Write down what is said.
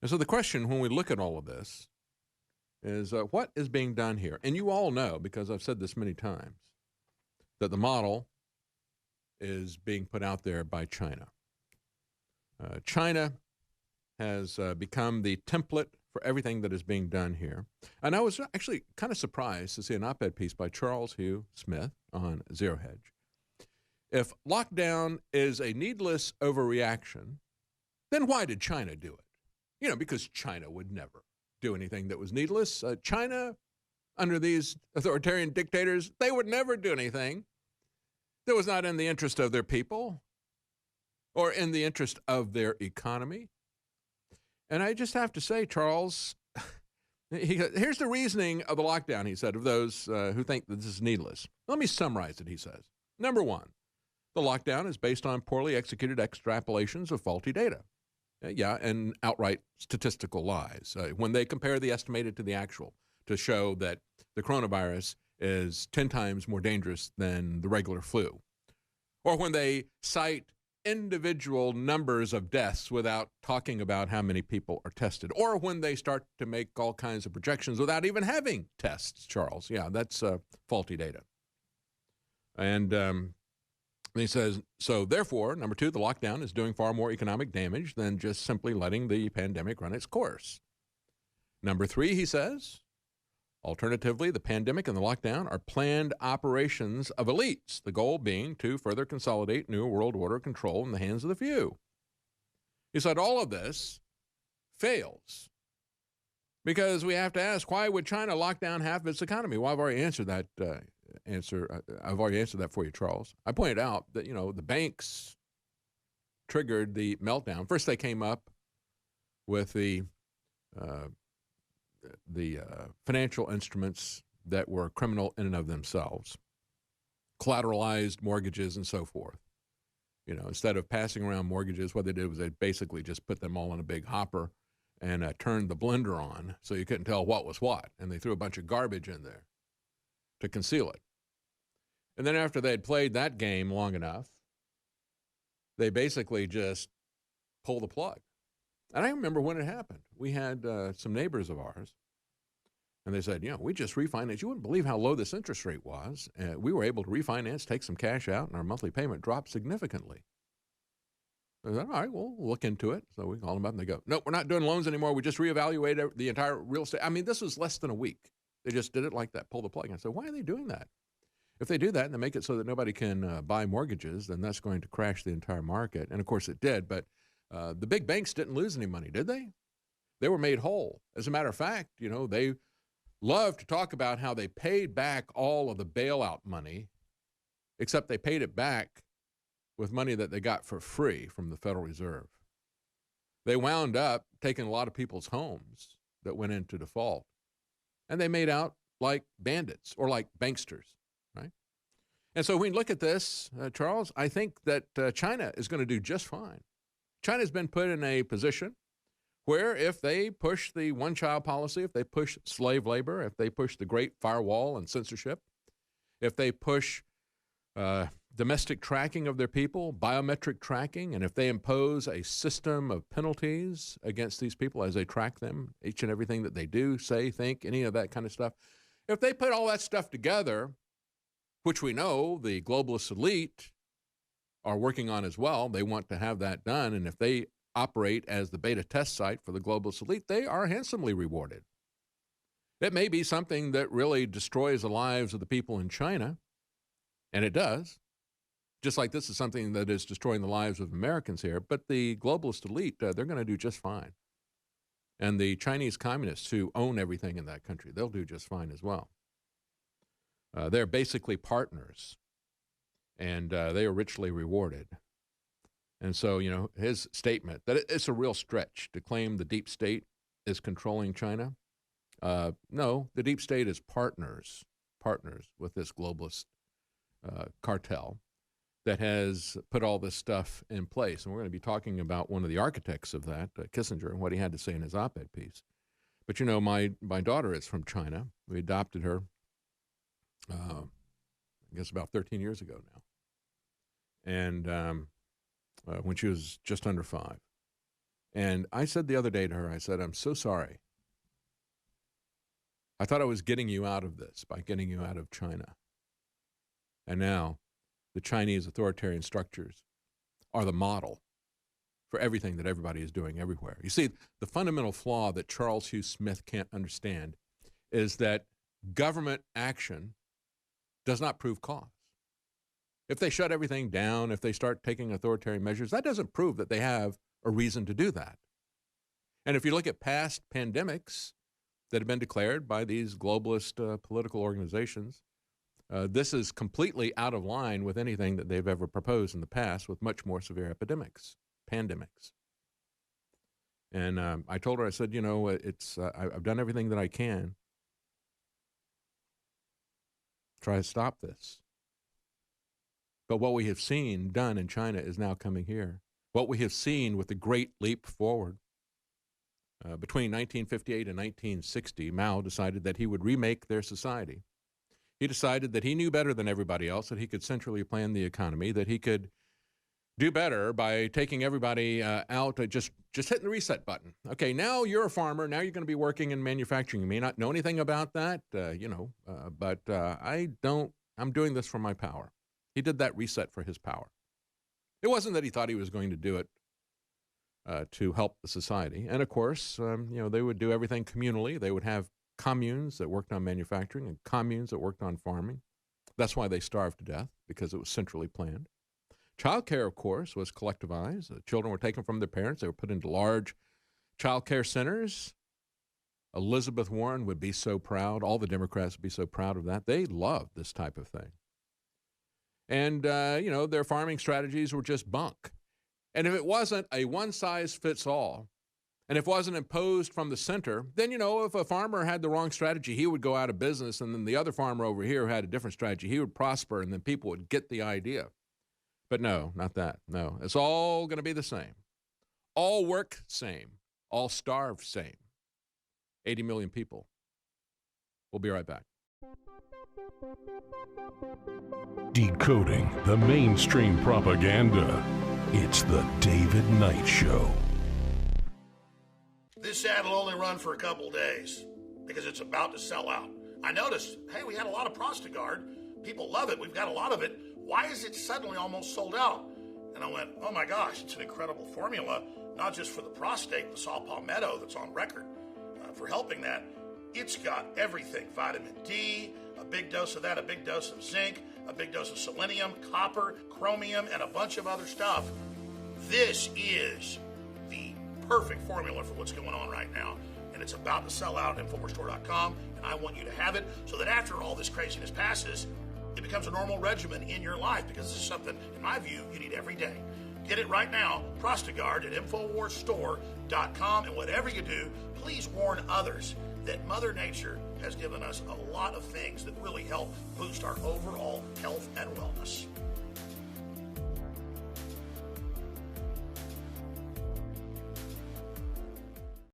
And so the question when we look at all of this is what is being done here? And you all know, because I've said this many times, that the model is being put out there by China. China has become the template for everything that is being done here. And I was actually kind of surprised to see an op-ed piece by Charles Hugh Smith on Zero Hedge. If lockdown is a needless overreaction, then why did China do it? You know, because China would never do anything that was needless. China, under these authoritarian dictators, they would never do anything that was not in the interest of their people or in the interest of their economy. And I just have to say, Charles, here's the reasoning of the lockdown, he said, of those who think that this is needless. Let me summarize it, he says. Number one, the lockdown is based on poorly executed extrapolations of faulty data. And outright statistical lies. When they compare the estimated to the actual to show that the coronavirus is 10 times more dangerous than the regular flu. Or when they cite individual numbers of deaths without talking about how many people are tested. Or when they start to make all kinds of projections without even having tests, Charles. Yeah, that's faulty data. And he says, so therefore, number two, the lockdown is doing far more economic damage than just simply letting the pandemic run its course. Number three, he says, alternatively, the pandemic and the lockdown are planned operations of elites, the goal being to further consolidate New World Order control in the hands of the few. He said all of this fails because we have to ask, why would China lock down half of its economy? Well, I've already answered that I've already answered that for you, Charles. I pointed out that, the banks triggered the meltdown. First, they came up with the financial instruments that were criminal in and of themselves, collateralized mortgages and so forth. Instead of passing around mortgages, what they did was they basically just put them all in a big hopper and turned the blender on so you couldn't tell what was what. And they threw a bunch of garbage in there to conceal it. And then after they had played that game long enough, they basically just pulled the plug. And I remember when it happened. We had some neighbors of ours, and they said, we just refinanced. You wouldn't believe how low this interest rate was. We were able to refinance, take some cash out, and our monthly payment dropped significantly. I said, all right, we'll look into it. So we called them up, and they go, no, we're not doing loans anymore. We just reevaluated the entire real estate. I mean, this was less than a week. They just did it like that, pull the plug. And I said, why are they doing that? If they do that and they make it so that nobody can buy mortgages, then that's going to crash the entire market. And, of course, it did. But the big banks didn't lose any money, did they? They were made whole. As a matter of fact, they love to talk about how they paid back all of the bailout money, except they paid it back with money that they got for free from the Federal Reserve. They wound up taking a lot of people's homes that went into default. And they made out like bandits or like banksters, right? And so when we look at this, Charles, I think that China is going to do just fine. China's been put in a position where if they push the one-child policy, if they push slave labor, if they push the Great Firewall and censorship, if they push domestic tracking of their people, biometric tracking, and if they impose a system of penalties against these people as they track them, each and everything that they do, say, think, any of that kind of stuff, if they put all that stuff together, which we know the globalist elite are working on as well, they want to have that done, and if they operate as the beta test site for the globalist elite, they are handsomely rewarded. It may be something that really destroys the lives of the people in China, and it does. Just like this is something that is destroying the lives of Americans here, but the globalist elite, they're going to do just fine. And the Chinese communists who own everything in that country, they'll do just fine as well. They're basically partners, and they are richly rewarded. And so, his statement that it's a real stretch to claim the deep state is controlling China. No, the deep state is partners with this globalist cartel that has put all this stuff in place. And we're going to be talking about one of the architects of that, Kissinger, and what he had to say in his op-ed piece. But, my daughter is from China. We adopted her, I guess, about 13 years ago now. And when she was just under 5. And I said the other day to her, I said, I'm so sorry. I thought I was getting you out of this by getting you out of China. And now the Chinese authoritarian structures are the model for everything that everybody is doing everywhere. You see, the fundamental flaw that Charles Hugh Smith can't understand is that government action does not prove cause. If they shut everything down, if they start taking authoritarian measures, that doesn't prove that they have a reason to do that. And if you look at past pandemics that have been declared by these globalist political organizations, this is completely out of line with anything that they've ever proposed in the past with much more severe pandemics. And I told her, I said, I've done everything that I can try to stop this. But what we have seen done in China is now coming here. What we have seen with the great leap forward between 1958 and 1960, Mao decided that he would remake their society. He decided that he knew better than everybody else, that he could centrally plan the economy, that he could do better by taking everybody out, just hitting the reset button. Okay, now you're a farmer. Now you're going to be working in manufacturing. You may not know anything about that, but I'm doing this for my power. He did that reset for his power. It wasn't that he thought he was going to do it to help the society. And of course, they would do everything communally. They would have communes that worked on manufacturing and communes that worked on farming. That's why they starved to death, because it was centrally planned. Child care, of course, was collectivized. Children were taken from their parents. They were put into large child care centers. Elizabeth Warren would be so proud. All the Democrats would be so proud of that. They loved this type of thing. And, their farming strategies were just bunk. And if it wasn't a one-size-fits-all, and if it wasn't imposed from the center, then, if a farmer had the wrong strategy, he would go out of business, and then the other farmer over here who had a different strategy, he would prosper, and then people would get the idea. But no, not that. No, it's all going to be the same. All work same. All starve same. 80 million people. We'll be right back. Decoding the mainstream propaganda. It's the David Knight Show. This ad will only run for a couple days because it's about to sell out. I noticed, hey, we had a lot of Prostagard. People love it. We've got a lot of it. Why is it suddenly almost sold out? And I went, oh my gosh, it's an incredible formula, not just for the prostate, the saw palmetto that's on record for helping that. It's got everything, vitamin D, a big dose of that, a big dose of zinc, a big dose of selenium, copper, chromium, and a bunch of other stuff. This is the perfect formula for what's going on right now. And it's about to sell out at InfoWarsStore.com, and I want you to have it so that after all this craziness passes, it becomes a normal regimen in your life, because this is something, in my view, you need every day. Get it right now, Prostagard at InfoWarsStore.com, and whatever you do, please warn others that Mother Nature has given us a lot of things that really help boost our overall health and wellness.